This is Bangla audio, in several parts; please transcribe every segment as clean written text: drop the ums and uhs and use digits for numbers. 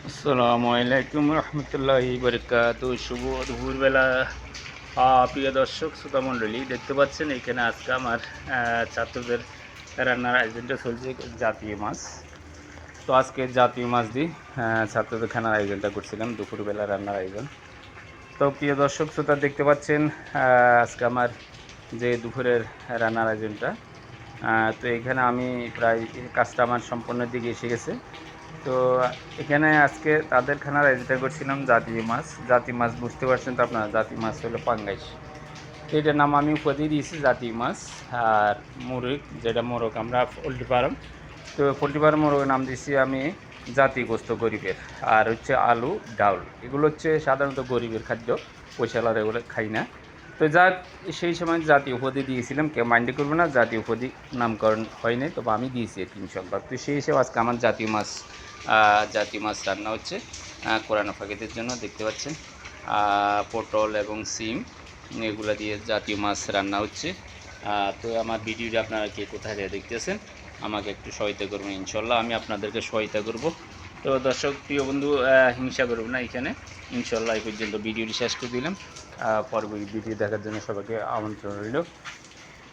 আসসালামু আলাইকুম রহমতুল্লাহি বারাকাতু। শুভ দুপুরবেলা প্রিয় দর্শক শ্রোতা মণ্ডলী, দেখতে পাচ্ছেন এখানে আজকে আমার ছাত্রদের রান্নার আয়োজনটা চলছে জাতীয় মাছ। তো আজকে জাতীয় মাছ দিয়ে ছাত্রদের খানার আয়োজনটা করছিলাম, দুপুরবেলা রান্নার আয়োজন। তো প্রিয় দর্শক শ্রোতা দেখতে পাচ্ছেন আজকে আমার যে দুপুরের রান্নার আয়োজনটা। তো এখানে আমি প্রায় কাজটা আমার সম্পূর্ণের দিকে এসে গেছে। তো এখানে আজকে তাদের খানার আয়োজন করছিলাম জাতীয় মাছ। জাতীয় মাছ বুঝতে পারছেন তো আপনারা, জাতীয় মাছ হলো পাঙ্গাস। তো এটার নাম আমি উপাধি দিয়েছি জাতীয় মাছ। আর মুরগ, যেটা মোরগ আমরা পোলট্রি ফার্ম, তো পোলট্রি ফার্ম মোরগের নাম দিয়েছি আমি জাতীয় গোস্ত গরিবের। আর হচ্ছে আলু ডাউল, এগুলো হচ্ছে সাধারণত গরিবের খাদ্য, পয়সালার এগুলো খাই না। তো সেই সময় জাতীয় উপাধি দিয়েছিলাম, কেউ মাইন্ড করবে না, জাতীয় উপাধি নামকরণ হয়নি, তবে আমি দিয়েছি ইনশাল্লাহ। তো সেই হিসেবে আজকে আমার জাতীয় মাছ রান্না হচ্ছে কোরআন ফাঁকিদের জন্য। দেখতে পাচ্ছেন পটল এবং সিম এগুলো দিয়ে জাতীয় মাছ রান্না হচ্ছে। তো আমার ভিডিওটা আপনারা কে কোথায় দেখতেছেন, আমাকে একটু সহায়তা করবেন, ইনশাল্লাহ আমি আপনাদেরকে সহায়তা করব। তো দর্শক প্রিয় বন্ধু, হিংসা করব না এখানে, ইনশাল্লাহ এই পর্যন্ত ভিডিওটি শেষ করে দিলাম। পরবর্তী ভিডিও দেখার জন্য সবাইকে আমন্ত্রণ রইল।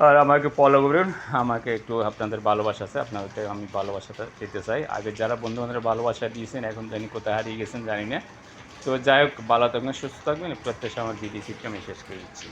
আর আমাকে ফলো করুন, আমাকে একটু আপনাদের ভালোবাসা আছে, আপনাদেরকে আমি ভালোবাসাটা দিতে চাই। আগে যারা বন্ধু বান্ধবের ভালোবাসা দিয়েছেন, এখন জানি কোথায় হারিয়ে গেছেন জানি না। তো যাই হোক, ভালো থাকবেন, সুস্থ থাকবেন, প্রত্যাশা আমার ভিডিও সিটকে আমি শেষ করে দিচ্ছি।